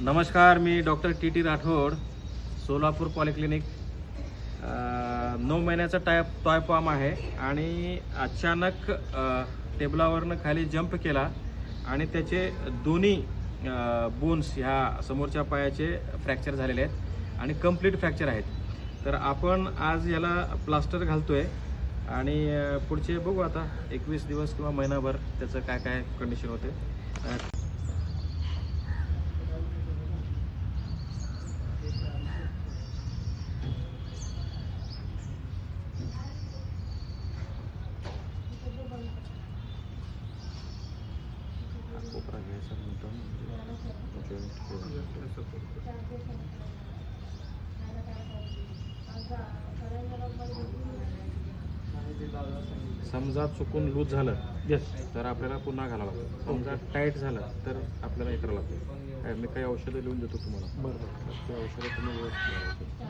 नमस्कार, मी doctor T Rathod, Solapur polyclinic. 9 महिन्याचा टॉयपॉम आहे आणि अचानक टेबलावरनं खाली जंप केला आणि त्याचे दोन्ही बोन्स ह्या समोरच्या पायाचे फ्रॅक्चर झालेले आहेत आणि कंप्लीट फ्रॅक्चर आहेत. तर आपण आज याला प्लास्टर घालतोय आणि पुढचे बघू आता 21 दिवस किंवा महिनाभर त्याचं काय काय कंडिशन होते. कोपरा घ्यायचा समजा चुकून लूज झालं तर आपल्याला पुन्हा घालावं लागतं. समजा टाईट झालं तर आपल्याला हे करावं लागतं. मी काही औषधं लिहून देतो तुम्हाला. बरं, ते औषधं तुम्ही व्यवस्थित